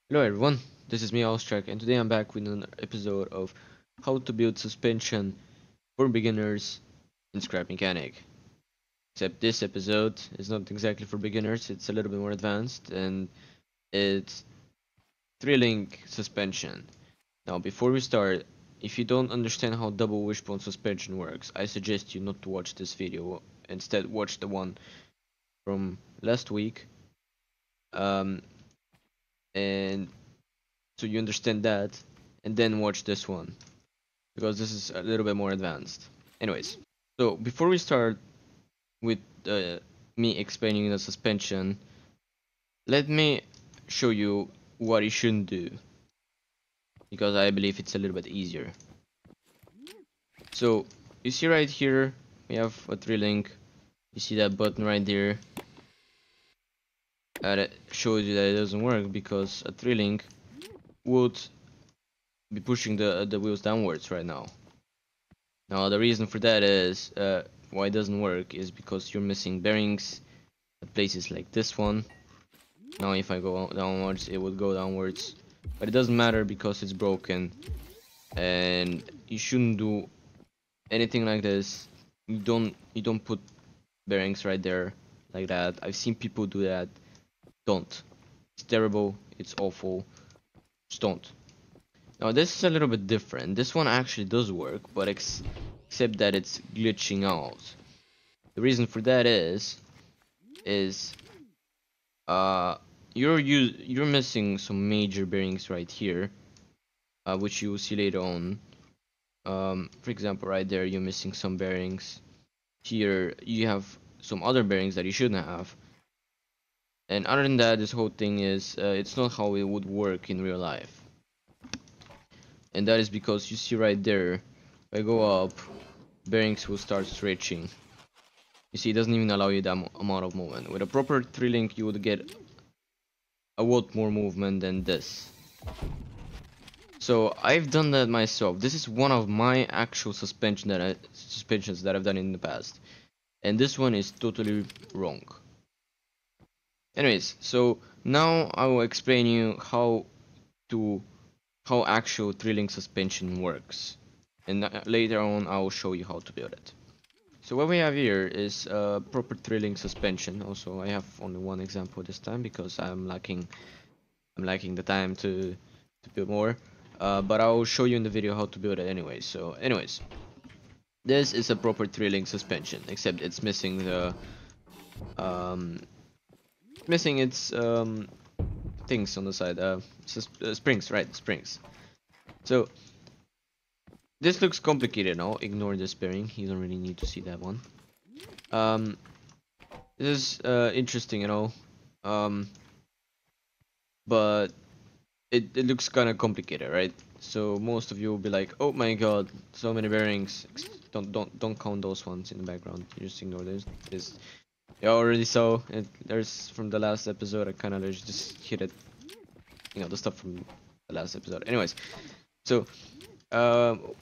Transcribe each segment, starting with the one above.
Hello everyone, this is me Austrack, and today I'm back with another episode of how to build suspension for beginners in Scrap Mechanic. Except this episode is not exactly for beginners, it's a little bit more advanced, and it's thrilling suspension. Now before we start, if you don't understand how double wishbone suspension works, I suggest you not to watch this video. Instead watch the one from last week, um, and so you understand that, and then watch this one, because this is a little bit more advanced. Anyways, so before we start with me explaining the suspension, let me show you what you shouldn't do, because I believe it's a little bit easier. So you see right here, we have a drilling. You see that button right there, that shows you that it doesn't work because a drilling would be pushing the wheels downwards right now. Now the reason for that is why it doesn't work is because you're missing bearings at places like this one. Now if I go downwards, it would go downwards, but it doesn't matter because it's broken, and you shouldn't do anything like this. You don't put bearings right there like that. I've seen people do that. Don't. It's terrible. It's awful. Just don't. Now this is a little bit different. This one actually does work, but except that it's glitching out. The reason for that is you're missing some major bearings right here, which you will see later on. For example, right there you're missing some bearings. Here you have some other bearings that you shouldn't have. And other than that, this whole thing is it's not how it would work in real life. And that is because you see right there, if I go up, bearings will start stretching. You see, it doesn't even allow you that amount of movement. With a proper 3-link, you would get a lot more movement than this. So I've done that myself. This is one of my actual suspensions that I've done in the past, and this one is totally wrong. Anyways, so now I will explain you how actual 3-link suspension works, and later on I will show you how to build it. So what we have here is a proper 3-link suspension. Also, I have only one example this time because I'm lacking the time to build more. But I will show you in the video how to build it anyway. So anyways, this is a proper 3-link suspension, except it's missing the um missing its things on the side, springs, right? Springs. So this looks complicated now. Ignore this bearing, you don't really need to see that one. um this is interesting, but it looks kind of complicated, right? So most of you will be like, oh my god, so many bearings. Don't count those ones in the background, you just ignore this. You already saw it. There's from the last episode. I kind of just hit it, the stuff from the last episode. Anyways, so um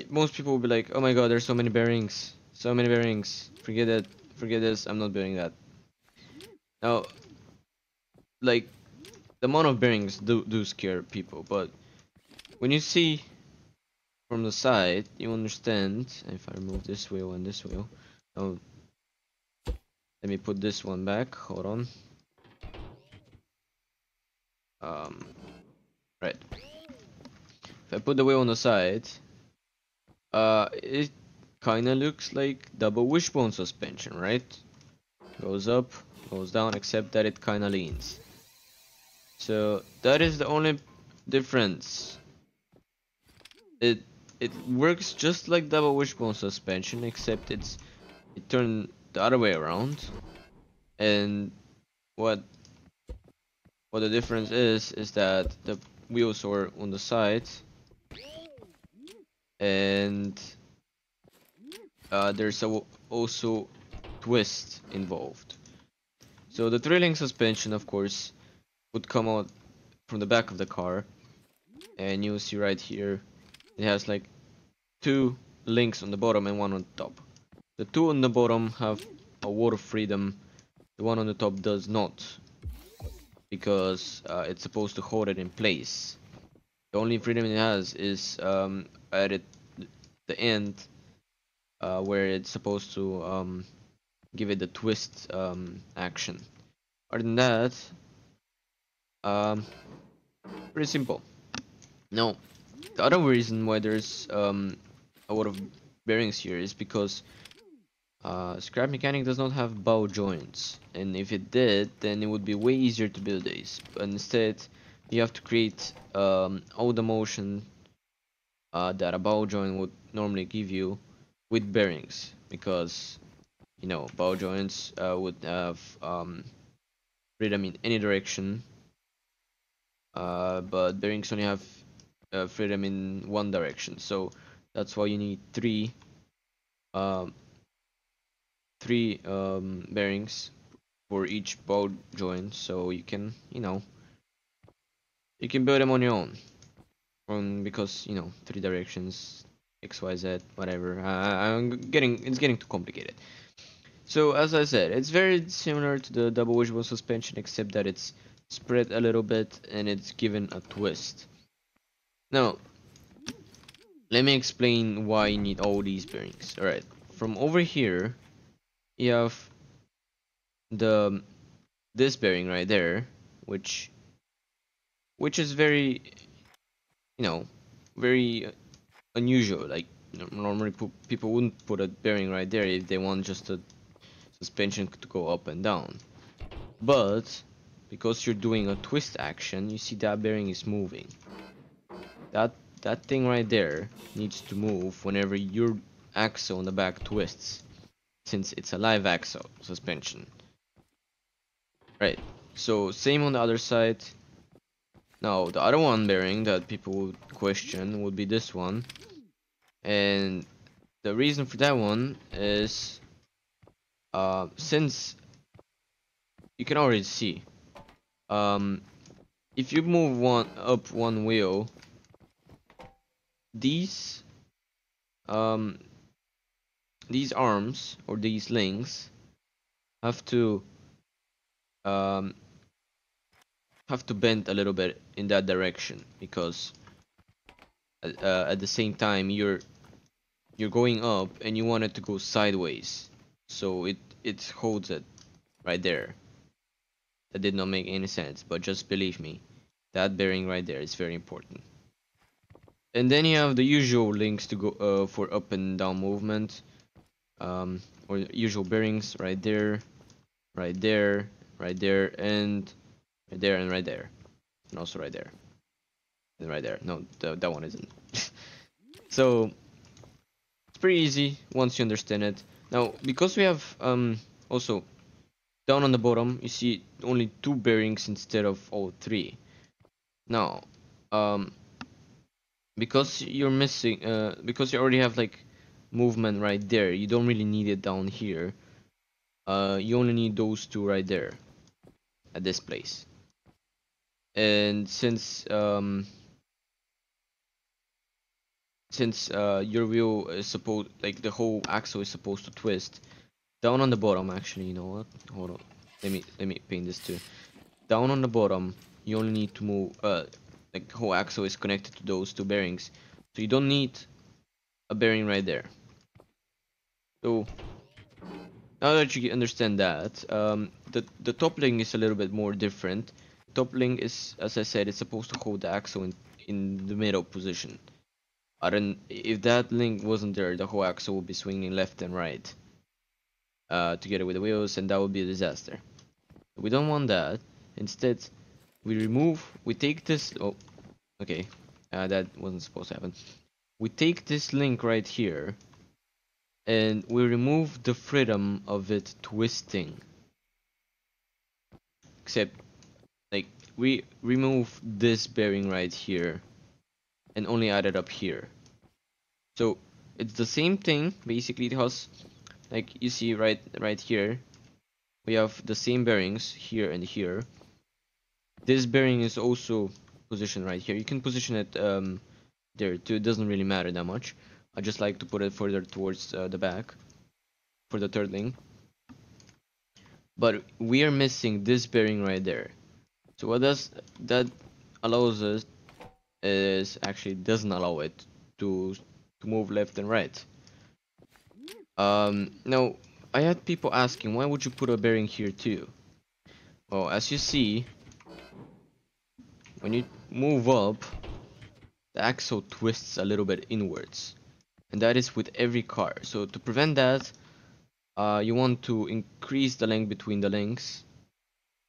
most people will be like, oh my god, there's so many bearings, so many bearings, forget it, forget this, I'm not doing that. Now, like, the amount of bearings do scare people, but when you see from the side, you understand. If I remove this wheel and this wheel, oh, let me put this one back, hold on. Right, if I put the wheel on the side, it kinda looks like double wishbone suspension, right? Goes up, goes down, except that it kinda leans. So that is the only difference. It it works just like double wishbone suspension, except it turned the other way around. And what the difference is that the wheels are on the side, and there's also twist involved. So the trailing suspension, of course, would come out from the back of the car, and you'll see right here it has like 2 links on the bottom and 1 on top. The 2 on the bottom have a lot of freedom, the one on the top does not, because it's supposed to hold it in place. The only freedom it has is at the end, where it's supposed to give it the twist action. Other than that, um, pretty simple. Now, the other reason why there's a lot of bearings here is because scrap mechanic does not have bow joints, and if it did, then it would be way easier to build these. But instead, you have to create all the motion that a bow joint would normally give you with bearings, because you know bow joints would have freedom in any direction, but bearings only have freedom in one direction. So that's why you need um, three bearings for each bow joint, so you can you can build them on your own. Because three directions, X, Y, Z, whatever. It's getting too complicated. So as I said, it's very similar to the double wishbone suspension, except that it's spread a little bit and it's given a twist. Now, let me explain why you need all these bearings. Alright, from over here, you have this bearing right there, which is very, very unusual. Like normally people wouldn't put a bearing right there if they want just a suspension to go up and down. But because you're doing a twist action, you see that bearing is moving. That thing right there needs to move whenever your axle on the back twists, since it's a live axle suspension. Right. So same on the other side. Now the other one bearing that people would question would be this one, and the reason for that one is since you can already see, if you move one wheel, these um, these arms or these links have to um, bend a little bit in that direction, because at the same time you're going up and you want it to go sideways, so it holds it right there. That did not make any sense, but just believe me, that bearing right there is very important. And then you have the usual links to go for up and down movement, or usual bearings right there, right there, right there, and right there, and right there, and also right there, and right there. No, that one isn't. So it's pretty easy once you understand it. Now, because we have also down on the bottom, you see only two bearings instead of all three. Now, because you're missing, because you already have like movement right there, you don't really need it down here. You only need those two right there at this place. And since your wheel is supposed, like the whole axle is supposed to twist, down on the bottom, actually, you know what? Hold on. Let me paint this too. Down on the bottom, you only need to move. Like the whole axle is connected to those two bearings, so you don't need a bearing right there. So now that you understand that, the top link is a little bit more different. Top link is, as I said, it's supposed to hold the axle in the middle position. I don't. If that link wasn't there, the whole axle would be swinging left and right, together with the wheels, and that would be a disaster. We don't want that. Instead, we take this. Oh, okay, that wasn't supposed to happen. We take this link right here, and we remove the freedom of it twisting. Except, like, we remove this bearing right here, and only add it up here. So it's the same thing basically. It has, like you see right here, we have the same bearings here and here. This bearing is also positioned right here. You can position it there too. It doesn't really matter that much. I just like to put it further towards the back for the third link. But we are missing this bearing right there. So what does that allows us is actually doesn't allow it to move left and right. Now I had people asking, why would you put a bearing here too? Well, as you see, when you move up, the axle twists a little bit inwards, and that is with every car. So to prevent that, you want to increase the length between the links,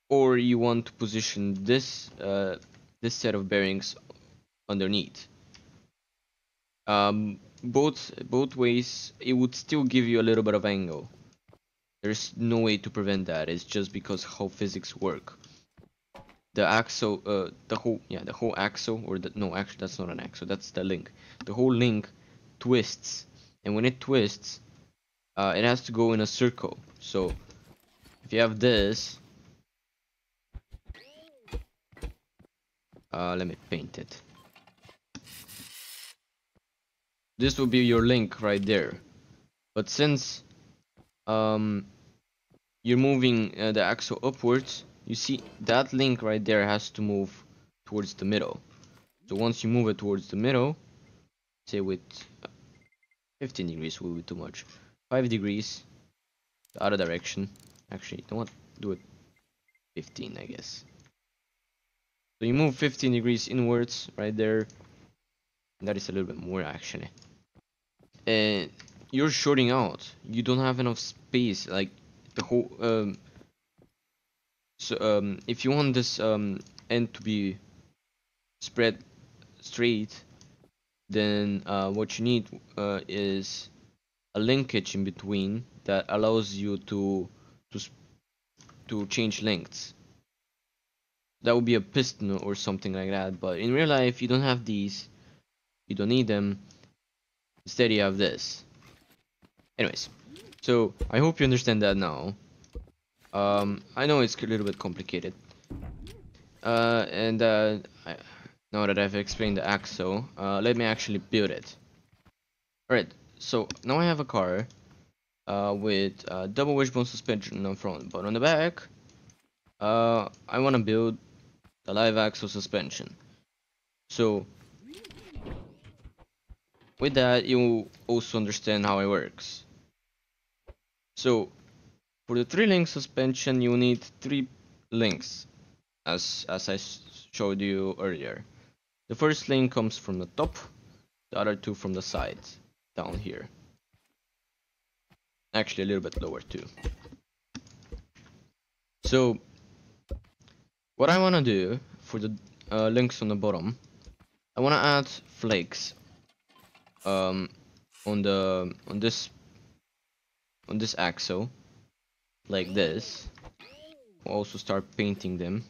or you want to position this set of bearings underneath. Both ways, it would still give you a little bit of angle. There's no way to prevent that. It's just because how physics work. The axle, the whole axle, or the no, actually that's not an axle. That's the link. The whole link twists, and when it twists, it has to go in a circle. So if you have this, let me paint it. This will be your link right there. But since you're moving the axle upwards, you see that link right there has to move towards the middle. So once you move it towards the middle, say with 15 degrees will be too much. 5 degrees, the other direction. Actually, don't want to do it 15, I guess. So you move 15 degrees inwards right there. That is a little bit more actually. And you're shorting out. You don't have enough space. Like the whole if you want this end to be spread straight, then what you need is a linkage in between that allows you to change lengths. That would be a piston or something like that, but in real life you don't have these, you don't need them. Instead you have this. Anyways, so I hope you understand that now. I know it's a little bit complicated, and now that I've explained the axle, let me actually build it. Alright, so now I have a car with double wishbone suspension on the front, but on the back, I want to build the live axle suspension. So with that, you also understand how it works. So for the 3-link suspension, you need 3 links, as I showed you earlier. The first link comes from the top, the other 2 from the side, down here. Actually, a little bit lower too. So what I want to do for the links on the bottom, I want to add flakes on this axle, like this. We'll also start painting them.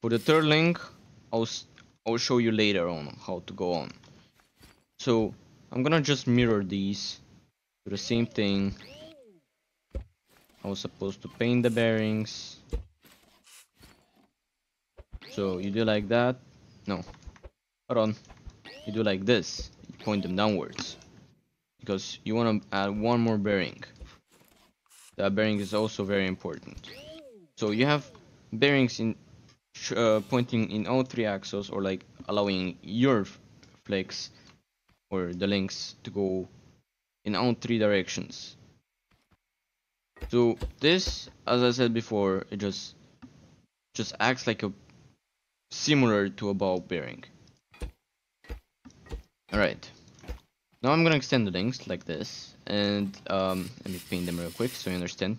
For the 3rd link, I'll show you later on how to go on. So I'm gonna just mirror these to the same thing. I was supposed to paint the bearings. So you do like that. No, hold on. You do like this. You point them downwards, because you want to add one more bearing. That bearing is also very important. So you have bearings in pointing in all 3 axles, or like allowing your flakes or the links to go in all 3 directions. So this, as I said before, it just acts like a similar to a ball bearing. Alright, now I'm gonna extend the links like this, and let me paint them real quick so you understand.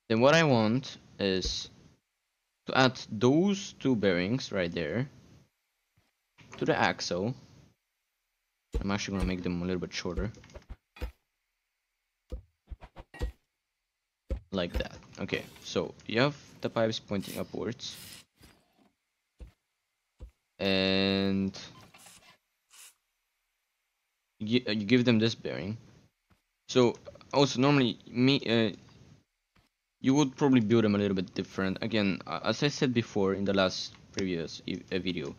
Then what I want is to add those 2 bearings right there to the axle. I'm actually gonna make them a little bit shorter, like that. Okay, so you have the pipes pointing upwards, and you give them this bearing. So also normally you would probably build them a little bit different. Again, as I said before in the last previous video,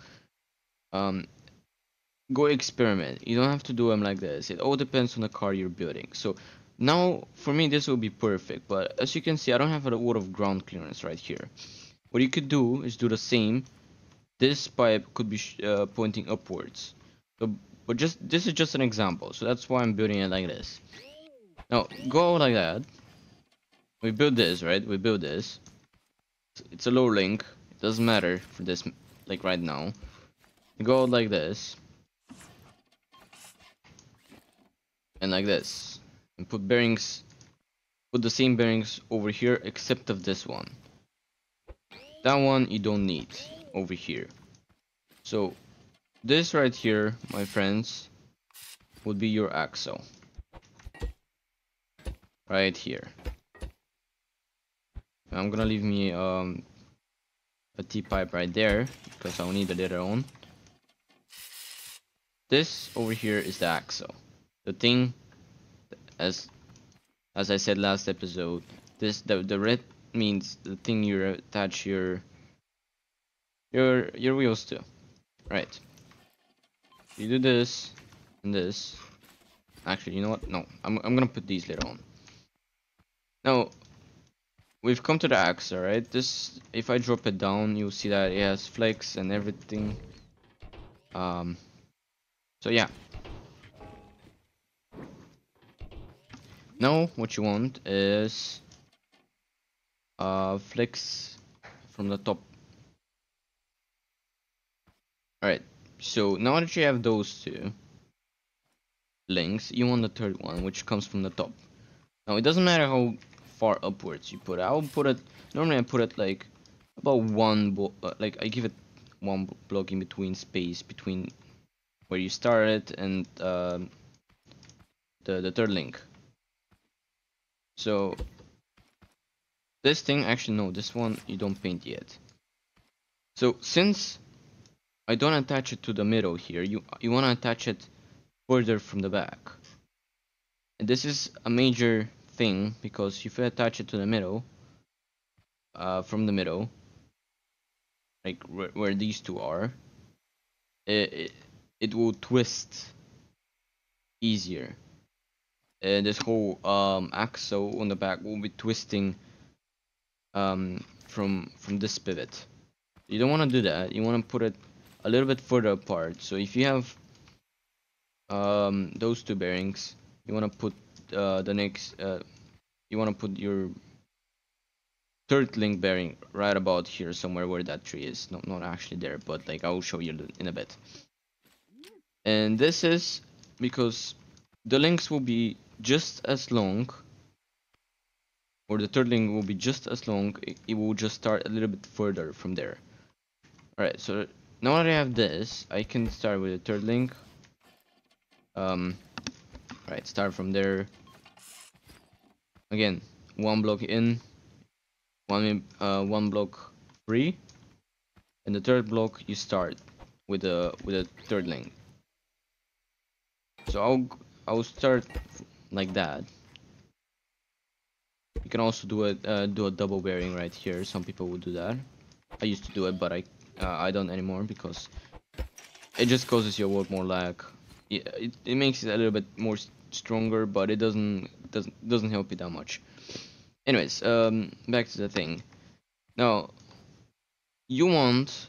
go experiment. You don't have to do them like this. It all depends on the car you're building. So Now, for me, this will be perfect, but as you can see, I don't have a lot of ground clearance right here. What you could do is do the same. This pipe could be pointing upwards. So, but this is just an example, so that's why I'm building it like this. Now, go like that. We build this, right? We build this. It's a low link. It doesn't matter for this, like right now. You go like this. And like this. And put bearings, put the same bearings over here except of this one. That one you don't need over here. So this right here, my friends, would be your axle. Right here. I'm gonna leave me a T-pipe right there because I'll need it later on. This over here is the axle. The thing, as I said last episode, the red means the thing you attach your wheels to. Right. You do this and this. Actually, you know what? No, I'm gonna put these later on. Now we've come to the axe, alright? This, if I drop it down, you'll see that it has flex and everything. So yeah. Now what you want is flex from the top. Alright, so now that you have those two links, you want the third one, which comes from the top. Now it doesn't matter how far upwards you put it. I'll put it, normally I put it like about like I give it one block in between space between where you started and the third link. So this thing, actually no, this one you don't paint yet. So since I don't attach it to the middle here, you want to attach it further from the back. And this is a major thing because if you attach it to the middle, from the middle, like where these two are, it will twist easier. This whole axle on the back will be twisting from this pivot. You don't want to do that. You want to put it a little bit further apart. So if you have those two bearings, you want to put the next you want to put your third link bearing right about here, somewhere where that tree is. Not actually there, but like I'll show you in a bit. And this is because the links will be just as long, or the third link will be just as long. It will just start a little bit further from there. Alright, so now that I have this, I can start with the third link. Right, start from there. Again, one block in, one block free, and the third block you start with a third link. So I'll start like that. You can also do a double bearing right here. Some people would do that. I used to do it, but I don't anymore because it just causes your work more lag. It makes it a little bit more stronger, but it doesn't help you that much. Anyways, back to the thing. Now you want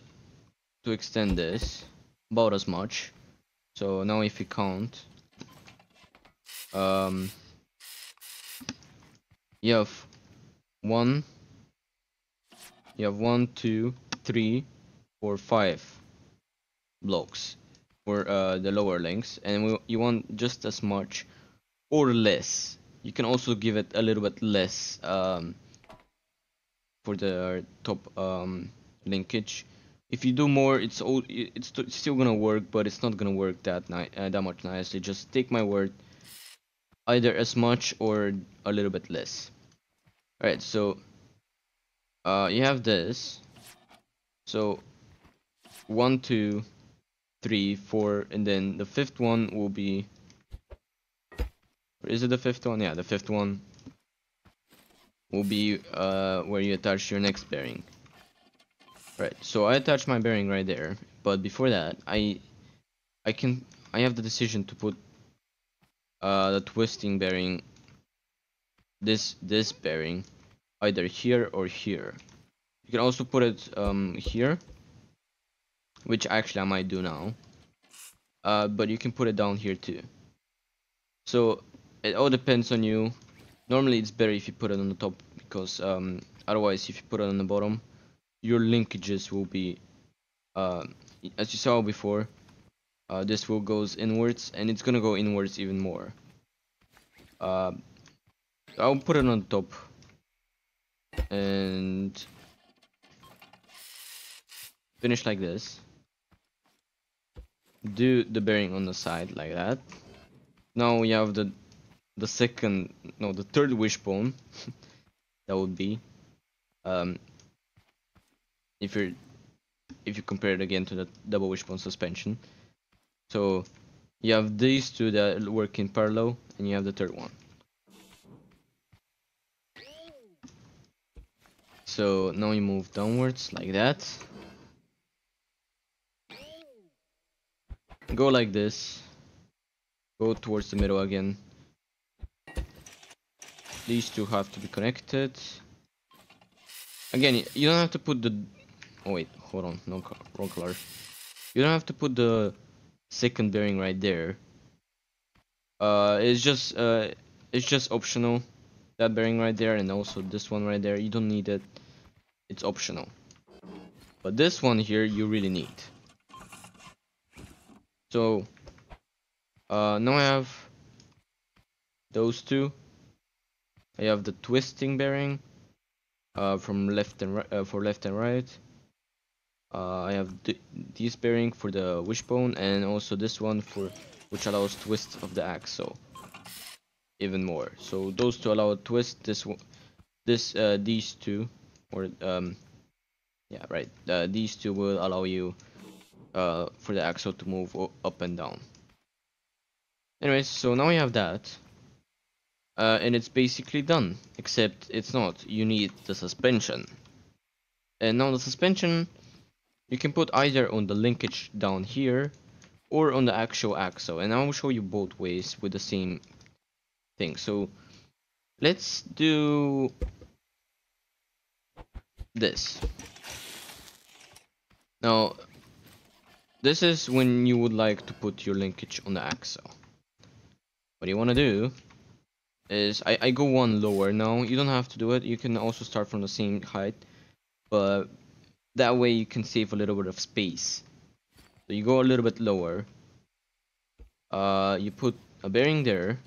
to extend this about as much. So now if you count, you have one, 2, 3, 4, 5 blocks for the lower links, and you want just as much or less. You can also give it a little bit less for the top linkage. If you do more, it's still gonna work, but it's not gonna work that much nicely. Just take my word, either as much or a little bit less. Alright, so you have this. So 1, 2, 3, 4, and then the fifth one will be. Or is it the fifth one? Yeah, the fifth one will be where you attach your next bearing. Right, so I attach my bearing right there, but before that, I have the decision to put the twisting bearing this bearing either here or here. You can also put it here, which actually I might do now. But you can put it down here too. So it all depends on you. Normally it's better if you put it on the top, because otherwise if you put it on the bottom, your linkages will be, as you saw before, this will goes inwards, and it's gonna go inwards even more. I'll put it on the top and finish like this. Do the bearing on the side like that. Now we have the third wishbone. That would be, if you compare it again to the double wishbone suspension. So you have these two that work in parallel, and you have the third one. So now you move downwards like that. Go like this. Go towards the middle again. These two have to be connected. Again, you don't have to put the... Oh wait, hold on, no, wrong color. You don't have to put the second bearing right there. It's just optional. That bearing right there, and also this one right there. You don't need it. It's optional. But this one here, you really need. So now I have those two. I have the twisting bearing from left and right, for left and right. I have this bearing for the wishbone, and also this one for which allows twist of the axle even more. So those two allow a twist. These two, or yeah, right. These two will allow you for the axle to move up and down. Anyways, so now you have that. And it's basically done, except it's not. You need the suspension. And now the suspension, you can put either on the linkage down here or on the actual axle, and I will show you both ways with the same thing. So let's do this. Now this is when you would like to put your linkage on the axle. What you want to do is I go one lower now. You don't have to do it. You can also start from the same height, but that way you can save a little bit of space. So you go a little bit lower. You put a bearing there,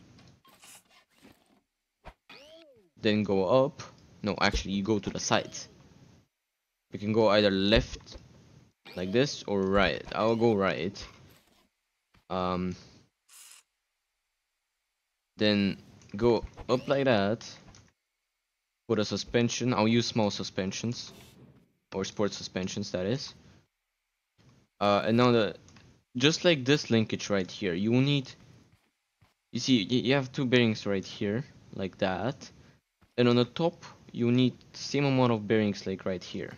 then go up. No, actually you go to the sides. You can go either left like this or right. I'll go right. Then go up like that. Put a suspension. I'll use small suspensions, or sport suspensions, that is. And now just like this linkage right here, you will need. You see, you have two bearings right here, like that, and on the top you need the same amount of bearings like right here.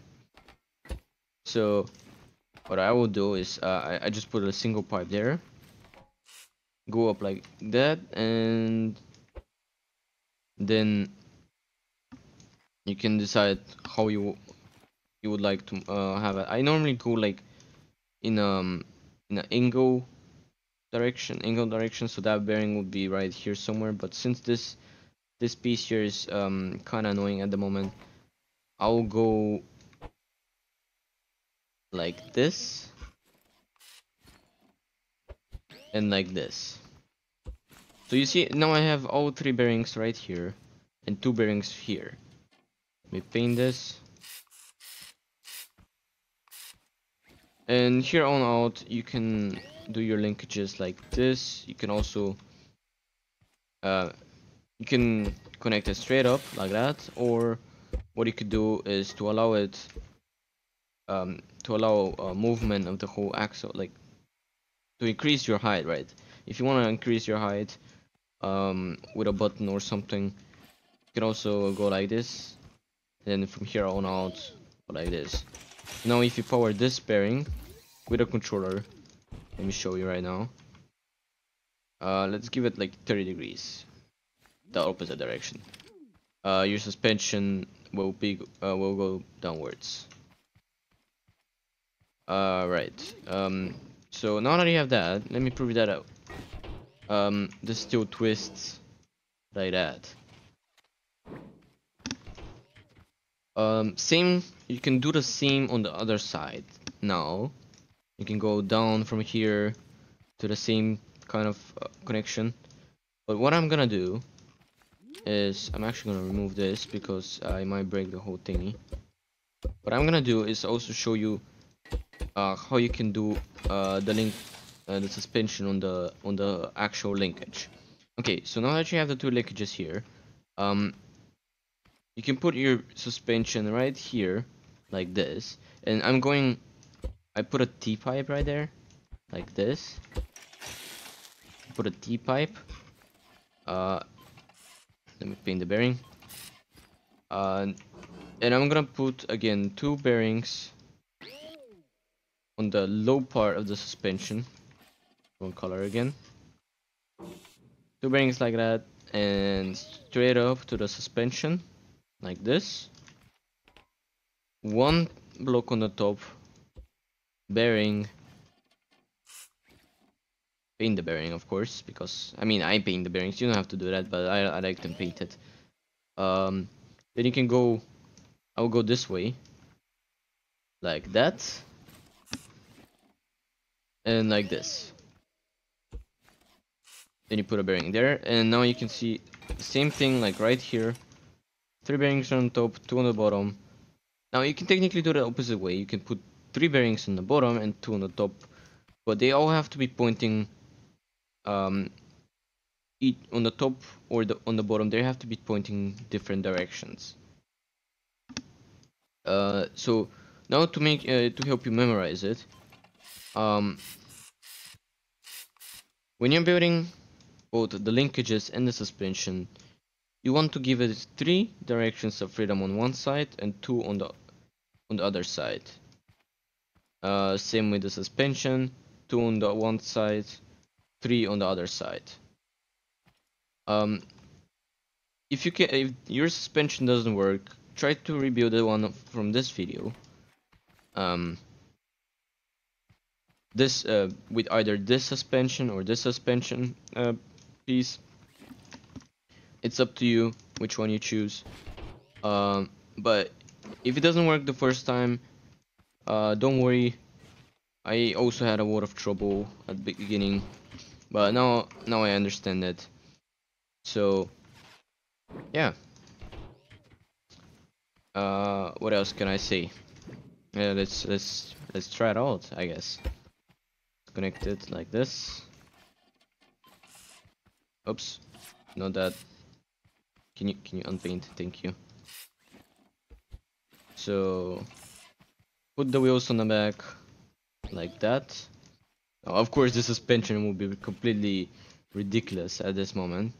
So what I will do is I just put a single pipe there. Go up like that, and then you can decide how you would like to have it. I normally go like in an angle direction, so that bearing would be right here somewhere. But since this piece here is kind of annoying at the moment, I'll go like this and like this. So you see, now I have all three bearings right here and two bearings here. Let me paint this. And here on out, you can do your linkages like this. You can also you can connect it straight up like that, or what you could do is to allow it to allow movement of the whole axle, like to increase your height, right? If you want to increase your height with a button or something, you can also go like this. Then from here on out, go like this. Now if you power this bearing with a controller, let me show you right now. Let's give it like 30 degrees, the opposite direction. your suspension will go downwards. Right. So now that you have that, let me prove that out. This still twists like that. Same. You can do the same on the other side. Now, you can go down from here to the same kind of connection. But what I'm gonna do is I'm actually gonna remove this because I might break the whole thingy. What I'm gonna do is also show you how you can do the suspension on the actual linkage. Okay, so now that you have the two linkages here, you can put your suspension right here, like this, and I put a T-pipe right there, like this. Put a T-pipe. Let me paint the bearing. And I'm gonna put again two bearings on the low part of the suspension. One color again. Two bearings like that, and straight up to the suspension, like this. One block on the top, bearing. Paint the bearing, of course, because I mean I paint the bearings. You don't have to do that, but I like them painted. Then you can go. I'll go this way, like that, and like this. Then you put a bearing there, and now you can see the same thing like right here. Three bearings on top, two on the bottom. Now you can technically do the opposite way. You can put three bearings on the bottom and two on the top, but they all have to be pointing each on the top or on the bottom. They have to be pointing different directions. So now to help you memorize it, when you're building both the linkages and the suspension, you want to give it three directions of freedom on one side and two on the other side. Same with the suspension, two on the one side, three on the other side. If your suspension doesn't work, try to rebuild the one from this video. This with either this suspension or this suspension piece. It's up to you which one you choose. But if it doesn't work the first time, don't worry. I also had a lot of trouble at the beginning, but now I understand it. So yeah. What else can I say? Yeah, let's try it out, I guess. Connect it like this. Oops, not that. Can you unpaint? Thank you. So put the wheels on the back like that. Now, of course, the suspension will be completely ridiculous at this moment.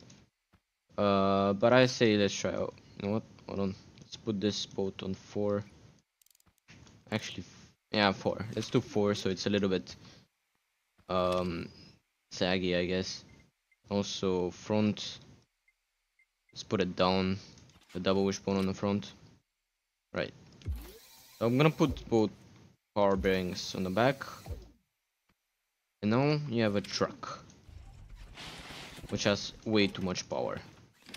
But I say let's try out. You know what? Hold on. Let's put this boat on 4. Actually, yeah, 4. Let's do 4, so it's a little bit saggy, I guess. Also, front. Let's put it down. The double wishbone on the front. Right. So I'm gonna put both power bearings on the back. And now you have a truck, which has way too much power.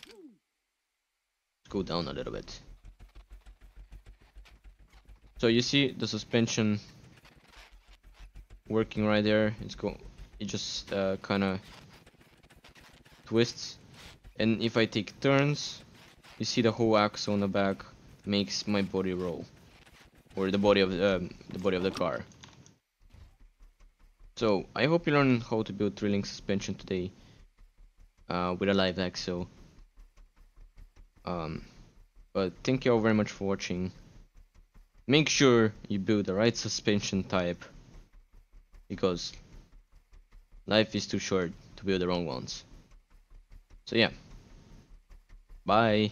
Let's go down a little bit. So you see the suspension working right there. It just kind of twists, and if I take turns, you see the whole axle on the back makes my body roll, or the body of the car. So I hope you learned how to build thrilling suspension today with a live axle. But thank you all very much for watching. Make sure you build the right suspension type, because life is too short to build the wrong ones. So yeah, bye.